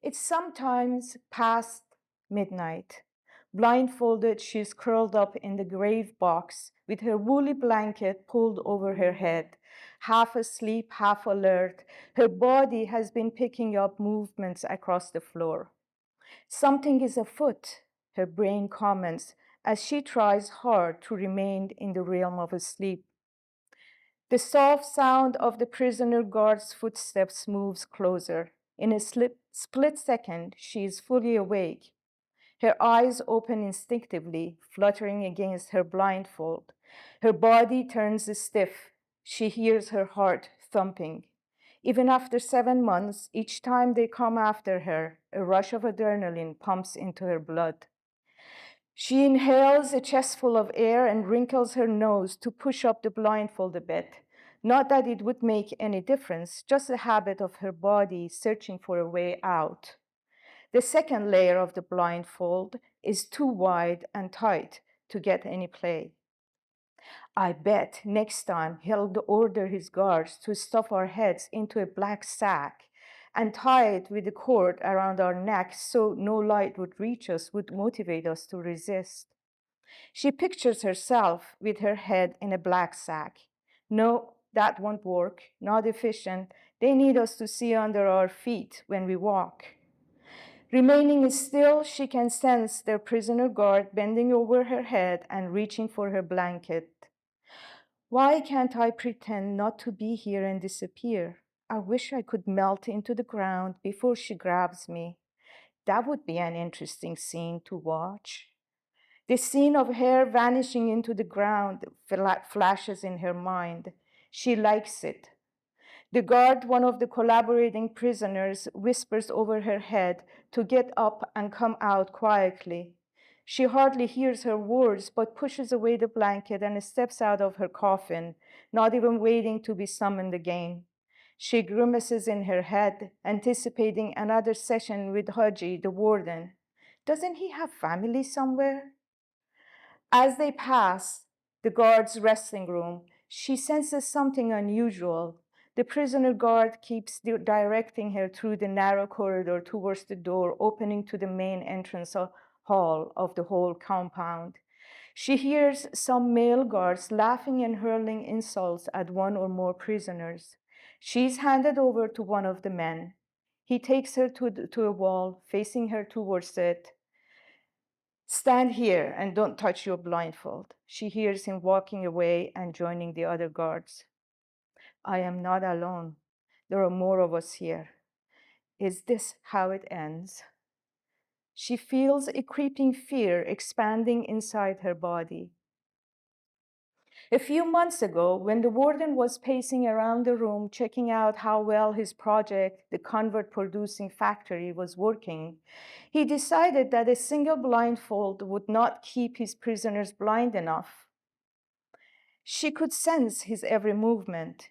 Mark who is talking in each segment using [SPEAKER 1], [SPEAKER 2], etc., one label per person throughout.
[SPEAKER 1] It's sometimes past midnight. Blindfolded, she's curled up in the grave box with her woolly blanket pulled over her head, half asleep, half alert. Her body has been picking up movements across the floor. Something is afoot, her brain comments as she tries hard to remain in the realm of sleep. The soft sound of the prisoner guard's footsteps moves closer. In a split second, she is fully awake. Her eyes open instinctively, fluttering against her blindfold. Her body turns stiff. She hears her heart thumping. Even after 7 months, each time they come after her, a rush of adrenaline pumps into her blood. She inhales a chestful of air and wrinkles her nose to push up the blindfold a bit. Not that it would make any difference, just a habit of her body searching for a way out. The second layer of the blindfold is too wide and tight to get any play. I bet next time he'll order his guards to stuff our heads into a black sack and tie it with a cord around our necks so no light would reach us, would motivate us to resist. She pictures herself with her head in a black sack. No, that won't work, not efficient. They need us to see under our feet when we walk. Remaining still, she can sense their prisoner guard bending over her head and reaching for her blanket. Why can't I pretend not to be here and disappear? I wish I could melt into the ground before she grabs me. That would be an interesting scene to watch. The scene of her vanishing into the ground flashes in her mind. She likes it. The guard, one of the collaborating prisoners, whispers over her head to get up and come out quietly. She hardly hears her words, but pushes away the blanket and steps out of her coffin, not even waiting to be summoned again. She grimaces in her head, anticipating another session with Haji, the warden. Doesn't he have family somewhere? As they pass the guard's resting room, she senses something unusual. The prisoner guard keeps directing her through the narrow corridor towards the door opening to the main entrance hall of the whole compound. She hears some male guards laughing and hurling insults at one or more prisoners. She's handed over to one of the men. He takes her to a wall, facing her towards it. Stand here and don't touch your blindfold. She hears him walking away and joining the other guards. I am not alone. There are more of us here. Is this how it ends? She feels a creeping fear expanding inside her body. A few months ago, when the warden was pacing around the room, checking out how well his project, the convert producing factory, was working, he decided that a single blindfold would not keep his prisoners blind enough. She could sense his every movement.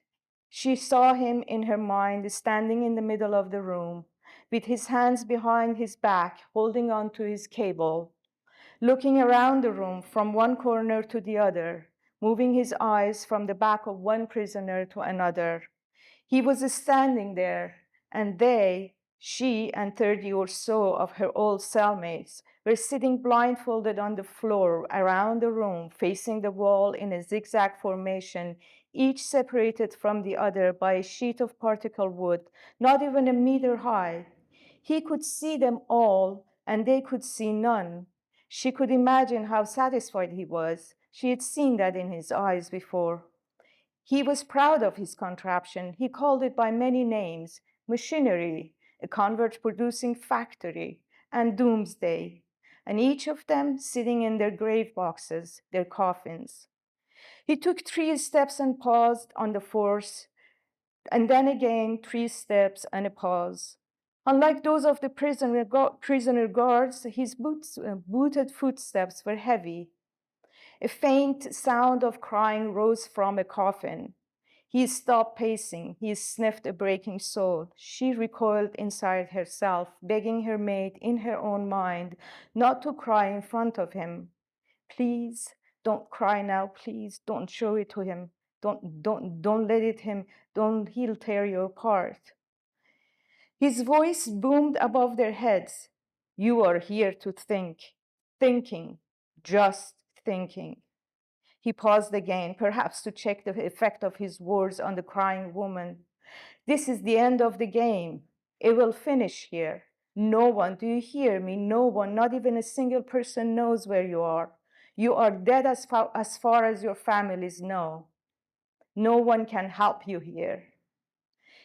[SPEAKER 1] She saw him in her mind standing in the middle of the room, with his hands behind his back, holding on to his cable, looking around the room from one corner to the other, moving his eyes from the back of one prisoner to another. He was standing there, and she and 30 or so of her old cellmates, were sitting blindfolded on the floor around the room, facing the wall in a zigzag formation, each separated from the other by a sheet of particle wood, not even a meter high. He could see them all, and they could see none. She could imagine how satisfied he was. She had seen that in his eyes before. He was proud of his contraption. He called it by many names: machinery, a convert producing factory, and doomsday, and each of them sitting in their grave boxes, their coffins. He took 3 steps and paused on the fourth, and then again 3 steps and a pause. Unlike those of the prisoner guards, his booted footsteps were heavy. A faint sound of crying rose from a coffin. He stopped pacing. He sniffed a breaking soul. She recoiled inside herself, begging her mate in her own mind not to cry in front of him. Please, don't cry now, please. Don't show it to him. Don't let it him. Don't, he'll tear you apart. His voice boomed above their heads. You are here to think, thinking, just thinking. He paused again, perhaps to check the effect of his words on the crying woman. This is the end of the game. It will finish here. No one, do you hear me? No one, not even a single person knows where you are. You are dead as far as your families know. No one can help you here.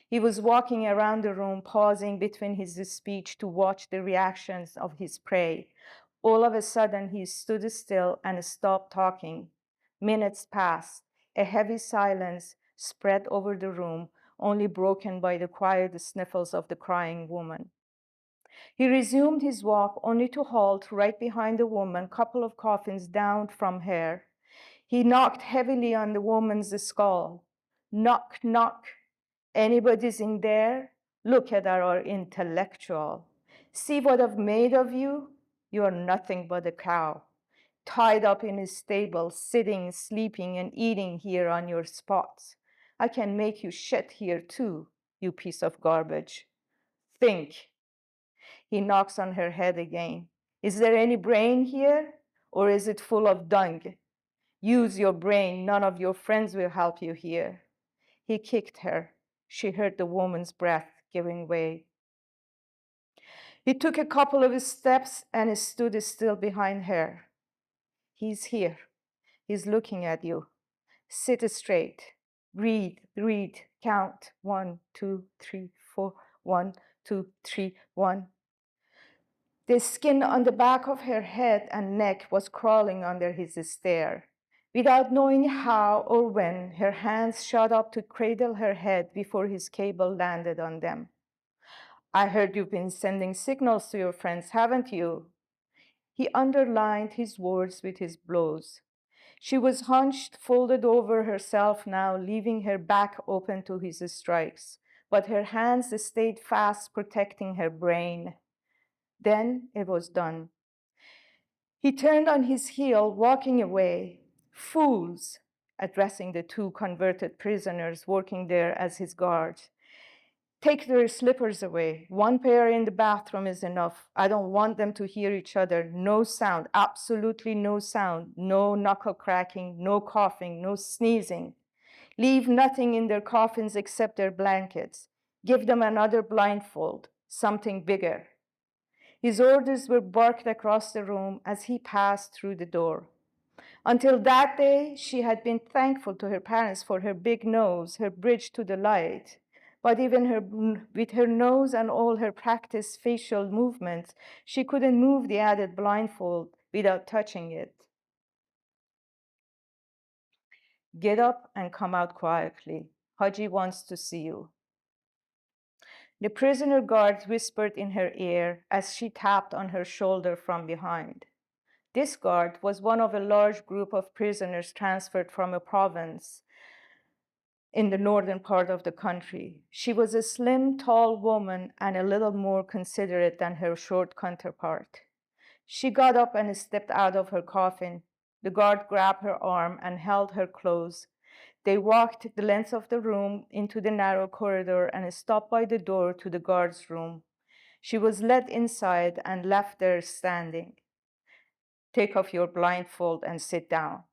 [SPEAKER 1] He was walking around the room, pausing between his speech to watch the reactions of his prey. All of a sudden, he stood still and stopped talking. Minutes passed. A heavy silence spread over the room, only broken by the quiet sniffles of the crying woman. He resumed his walk, only to halt right behind the woman, couple of coffins down from her. He knocked heavily on the woman's skull. Knock, knock. Anybody's in there? Look at our intellectual. See what I've made of you? You are nothing but a cow, tied up in a stable, sitting, sleeping, and eating here on your spots. I can make you shit here too, you piece of garbage. Think. He knocks on her head again. Is there any brain here? Or is it full of dung? Use your brain. None of your friends will help you here. He kicked her. She heard the woman's breath giving way. He took a couple of steps and stood still behind her. He's here. He's looking at you. Sit straight. Breathe, breathe. Count. 1, 2, 3, 4. 1, 2, 3, 1. The skin on the back of her head and neck was crawling under his stare. Without knowing how or when, her hands shot up to cradle her head before his cable landed on them. I heard you've been sending signals to your friends, haven't you? He underlined his words with his blows. She was hunched, folded over herself now, leaving her back open to his strikes, but her hands stayed fast, protecting her brain. Then it was done. He turned on his heel, walking away. Fools, addressing the two converted prisoners working there as his guards. Take their slippers away. One pair in the bathroom is enough. I don't want them to hear each other. No sound, absolutely no sound. No knuckle cracking, no coughing, no sneezing. Leave nothing in their coffins except their blankets. Give them another blindfold, something bigger. His orders were barked across the room as he passed through the door. Until that day, she had been thankful to her parents for her big nose, her bridge to the light. But even with her nose and all her practiced facial movements, she couldn't move the added blindfold without touching it. Get up and come out quietly. Haji wants to see you. The prisoner guard whispered in her ear as she tapped on her shoulder from behind. This guard was one of a large group of prisoners transferred from a province in the northern part of the country. She was a slim, tall woman and a little more considerate than her short counterpart. She got up and stepped out of her coffin. The guard grabbed her arm and held her close. They walked the length of the room into the narrow corridor and stopped by the door to the guard's room. She was led inside and left there standing. Take off your blindfold and sit down.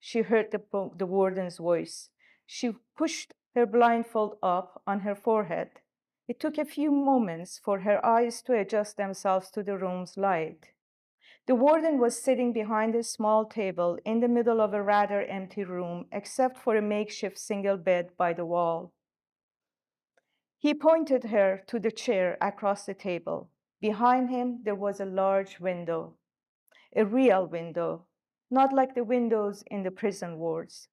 [SPEAKER 1] She heard the warden's voice. She pushed her blindfold up on her forehead. It took a few moments for her eyes to adjust themselves to the room's light. The warden was sitting behind a small table in the middle of a rather empty room, except for a makeshift single bed by the wall. He pointed her to the chair across the table. Behind him, there was a large window, a real window, not like the windows in the prison wards.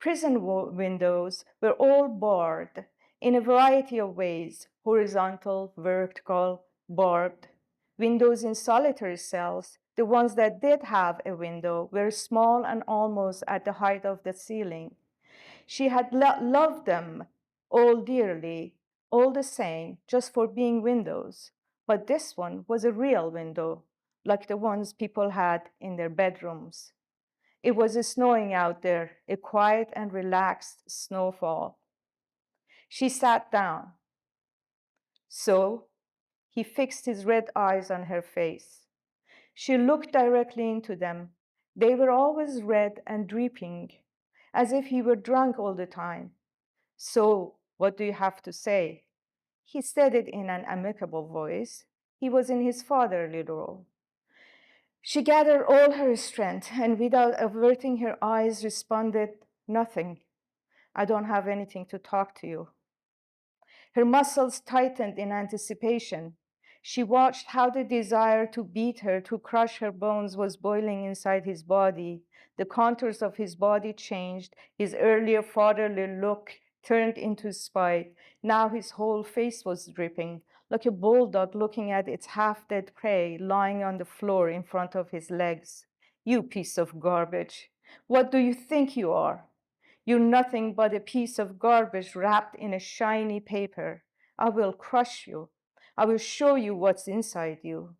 [SPEAKER 1] Prison windows were all barred in a variety of ways: horizontal, vertical, barbed. Windows in solitary cells, the ones that did have a window, were small and almost at the height of the ceiling. She had loved them all dearly, all the same, just for being windows. But this one was a real window, like the ones people had in their bedrooms. It was snowing out there, a quiet and relaxed snowfall. She sat down. So he fixed his red eyes on her face. She looked directly into them. They were always red and dripping, as if he were drunk all the time. So, what do you have to say? He said it in an amicable voice. He was in his fatherly role. She gathered all her strength and, without averting her eyes, responded, "Nothing. I don't have anything to talk to you." Her muscles tightened in anticipation. She watched how the desire to beat her, to crush her bones, was boiling inside his body. The contours of his body changed. His earlier fatherly look turned into spite. Now his whole face was dripping, like a bulldog looking at its half-dead prey lying on the floor in front of his legs. "You piece of garbage. What do you think you are? You're nothing but a piece of garbage wrapped in a shiny paper. I will crush you. I will show you what's inside you."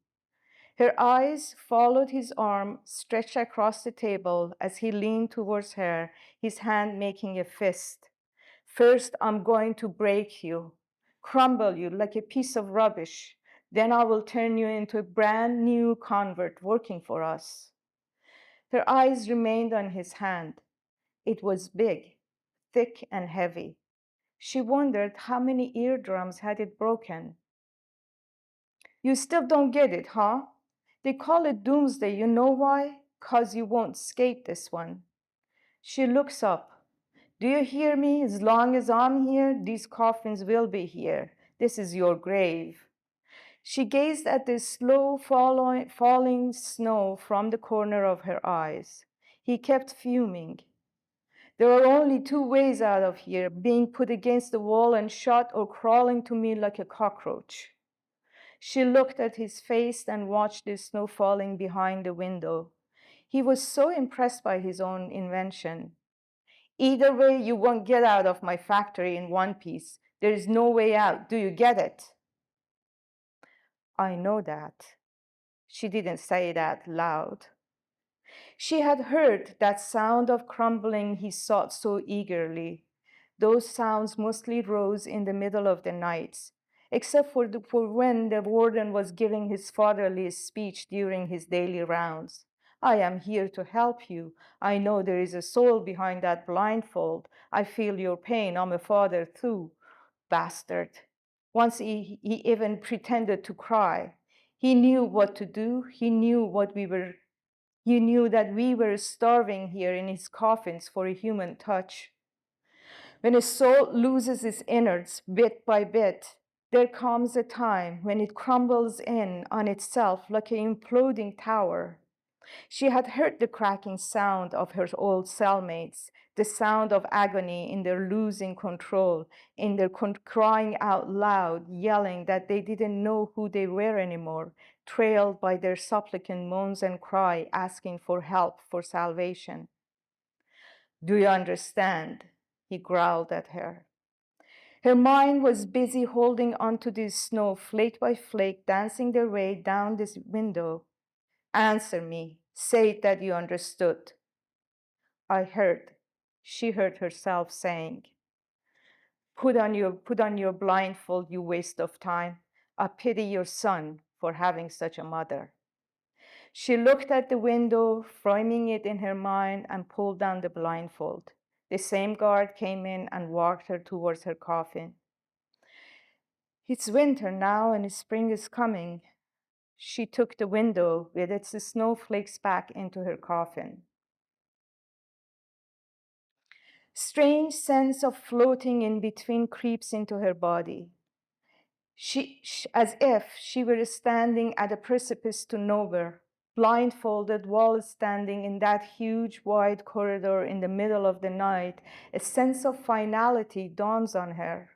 [SPEAKER 1] Her eyes followed his arm stretched across the table as he leaned towards her, his hand making a fist. "First, I'm going to break you, crumble you like a piece of rubbish. Then I will turn you into a brand new convert working for us." Her eyes remained on his hand. It was big, thick and heavy. She wondered how many eardrums had it broken. "You still don't get it, huh? They call it doomsday. You know why? 'Cause you won't escape this one." She looks up. "Do you hear me? As long as I'm here, these coffins will be here. This is your grave." She gazed at the slow falling snow from the corner of her eyes. He kept fuming. "There are only two ways out of here: being put against the wall and shot, or crawling to me like a cockroach." She looked at his face and watched the snow falling behind the window. He was so impressed by his own invention. "Either way, you won't get out of my factory in one piece. There is no way out. Do you get it?" "I know that." She didn't say that loud. She had heard that sound of crumbling he sought so eagerly. Those sounds mostly rose in the middle of the nights, except for when the warden was giving his fatherly speech during his daily rounds. "I am here to help you. I know there is a soul behind that blindfold. I feel your pain. I'm a father too." Bastard. Once he even pretended to cry. He knew what to do. He knew that we were starving here in his coffins for a human touch. When a soul loses its innards bit by bit, there comes a time when it crumbles in on itself like an imploding tower. She had heard the cracking sound of her old cellmates, the sound of agony in their losing control, in their crying out loud, yelling that they didn't know who they were anymore, trailed by their supplicant moans and cry, asking for help, for salvation. "Do you understand?" he growled at her. Her mind was busy holding onto the snow, flake by flake, dancing their way down this window. "Answer me. Say it that you understood." "I heard," she heard herself saying. Put on your blindfold, you waste of time. I pity your son for having such a mother." She looked at the window, framing it in her mind, and pulled down the blindfold. The same guard came in and walked her towards her coffin. "It's winter now and spring is coming." She took the window with its snowflakes back into her coffin. Strange sense of floating in between creeps into her body. As if she were standing at a precipice to nowhere, blindfolded while standing in that huge wide corridor in the middle of the night, a sense of finality dawns on her.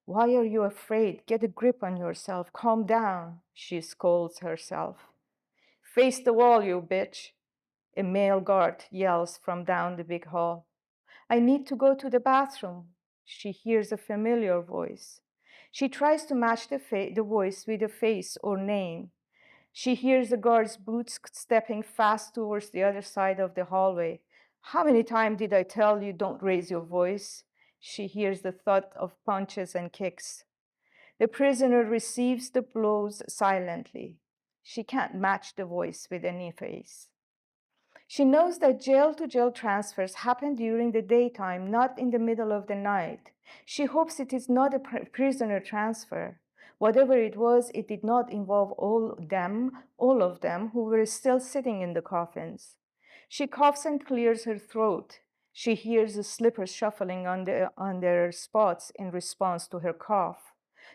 [SPEAKER 1] "Why are you afraid? Get a grip on yourself. Calm down," she scolds herself. "Face the wall, you bitch," a male guard yells from down the big hall. "I need to go to the bathroom." She hears a familiar voice. She tries to match the voice with a face or name. She hears the guard's boots stepping fast towards the other side of the hallway. "How many times did I tell you don't raise your voice?" She hears the thud of punches and kicks. The prisoner receives the blows silently. She can't match the voice with any face. She knows that jail to jail transfers happen during the daytime, not in the middle of the night. She hopes it is not a prisoner transfer. Whatever it was, it did not involve all of them who were still sitting in the coffins. She coughs and clears her throat. She hears the slippers shuffling on their spots in response to her cough.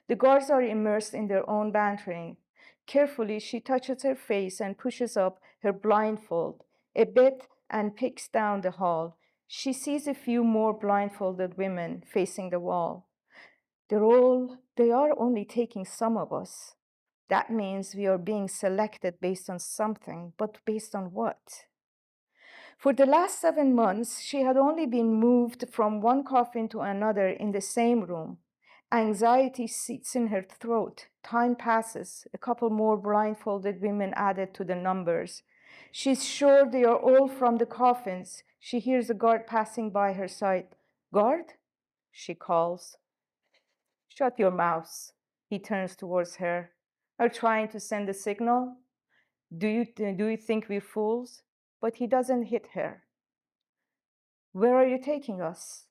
[SPEAKER 1] The guards are immersed in their own bantering. Carefully, she touches her face and pushes up her blindfold a bit and peeks down the hall. She sees a few more blindfolded women facing the wall. They are only taking some of us. That means we are being selected based on something, but based on what? For the last 7 months, she had only been moved from one coffin to another in the same room. Anxiety sits in her throat. Time passes. A couple more blindfolded women added to the numbers. She's sure they are all from the coffins. She hears a guard passing by her side. Guard? She calls. Shut your mouth. He turns towards her. Are trying to send a signal? Do you think we're fools? But he doesn't hit her. Where are you taking us?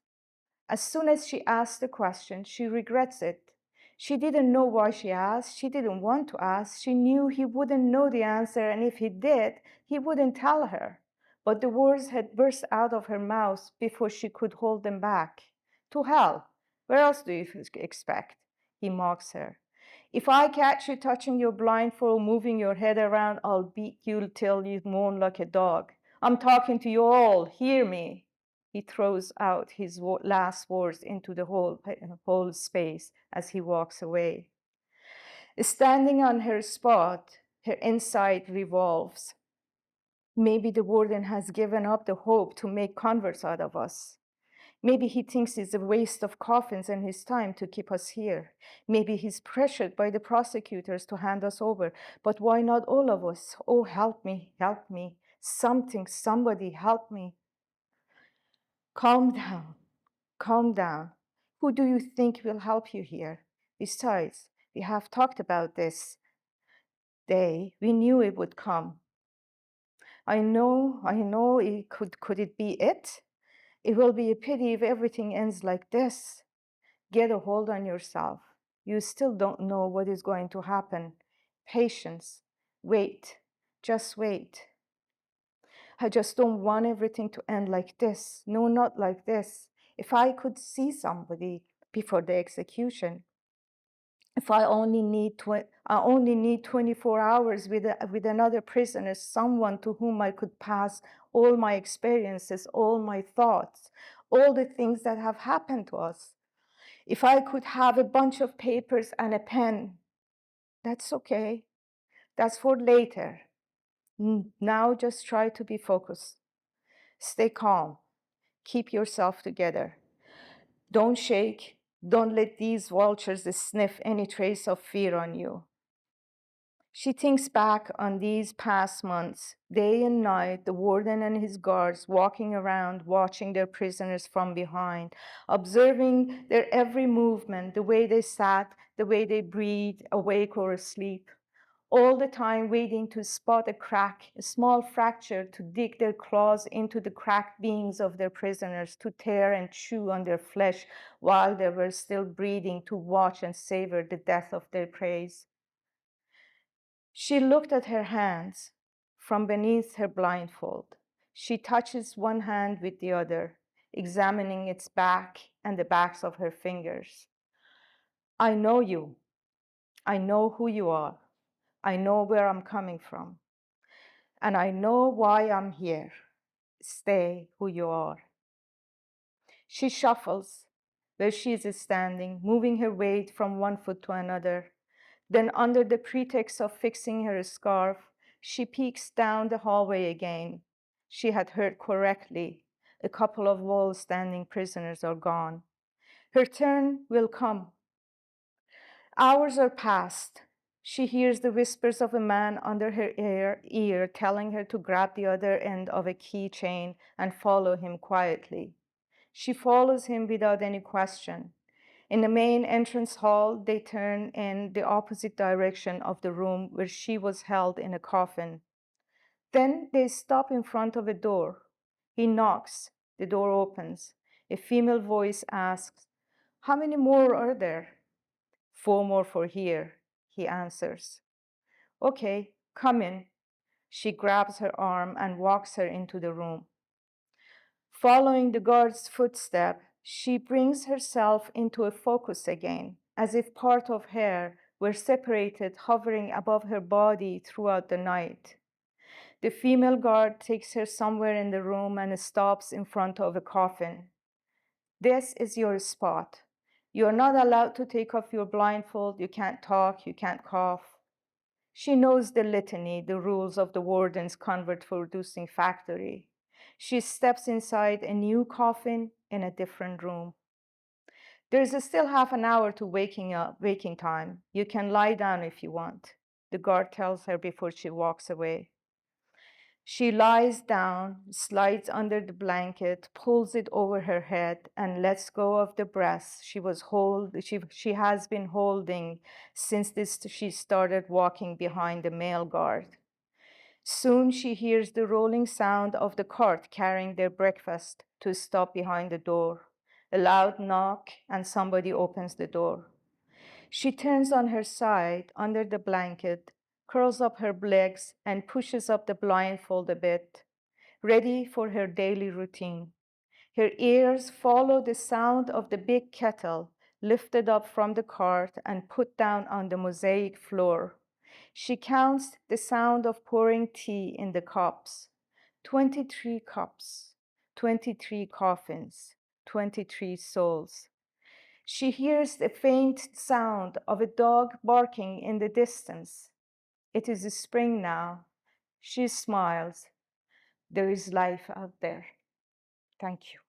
[SPEAKER 1] As soon as she asks the question, she regrets it. She didn't know why she asked. She didn't want to ask. She knew he wouldn't know the answer, and if he did, he wouldn't tell her. But the words had burst out of her mouth before she could hold them back. To hell. Where else do you expect? He mocks her. If I catch you touching your blindfold, moving your head around, I'll beat you till you moan like a dog. I'm talking to you all. Hear me. He throws out his last words into the whole space as he walks away. Standing on her spot, her inside revolves. Maybe the warden has given up the hope to make converts out of us. Maybe he thinks it's a waste of coffins and his time to keep us here. Maybe he's pressured by the prosecutors to hand us over. But why not all of us? Oh, help me, help me. Somebody help me. Calm down. Calm down. Who do you think will help you here? Besides, we have talked about this day. We knew it would come. I know could it be it? It will be a pity if everything ends like this. Get a hold on yourself. You still don't know what is going to happen. Patience. Wait. Just wait. I just don't want everything to end like this. No, not like this. If I could see somebody before the execution, if I only need 24 hours with another prisoner, someone to whom I could pass all my experiences, all my thoughts, all the things that have happened to us. If I could have a bunch of papers and a pen, that's okay. That's for later. Now just try to be focused. Stay calm. Keep yourself together. Don't shake. Don't let these vultures sniff any trace of fear on you. She thinks back on these past months, day and night, the warden and his guards walking around, watching their prisoners from behind, observing their every movement, the way they sat, the way they breathed, awake or asleep, all the time waiting to spot a crack, a small fracture, to dig their claws into the cracked beings of their prisoners, to tear and chew on their flesh while they were still breathing, to watch and savor the death of their prey. She looked at her hands from beneath her blindfold. She touches one hand with the other, examining its back and the backs of her fingers. I know you. I know who you are. I know where I'm coming from. And I know why I'm here. Stay who you are. She shuffles where she is standing, moving her weight from one foot to another. Then, under the pretext of fixing her scarf, she peeks down the hallway again. She had heard correctly. A couple of wall-standing prisoners are gone. Her turn will come. Hours are past. She hears the whispers of a man under her ear telling her to grab the other end of a keychain and follow him quietly. She follows him without any question. In the main entrance hall, they turn in the opposite direction of the room where she was held in a coffin. Then they stop in front of a door. He knocks. The door opens. A female voice asks, "How many more are there?" "4 more for here," he answers. "Okay, come in." She grabs her arm and walks her into the room. Following the guard's footstep, she brings herself into a focus again, as if part of her were separated, hovering above her body throughout the night. The female guard takes her somewhere in the room and stops in front of a coffin. "This is your spot. You're not allowed to take off your blindfold. You can't talk. You can't cough." She knows the litany, the rules of the warden's convert producing factory. She steps inside a new coffin in a different room. "There's still half an hour to waking time. You can lie down if you want," the guard tells her before she walks away. She lies down, slides under the blanket, pulls it over her head, and lets go of the breath she has been holding since she started walking behind the male guard. Soon she hears the rolling sound of the cart carrying their breakfast to stop behind the door. A loud knock, and somebody opens the door. She turns on her side under the blanket, curls up her legs, and pushes up the blindfold a bit, ready for her daily routine. Her ears follow the sound of the big kettle lifted up from the cart and put down on the mosaic floor. She counts the sound of pouring tea in the cups. 23 cups, 23 coffins, 23 souls. She hears the faint sound of a dog barking in the distance. It is spring now. She smiles. There is life out there. Thank you.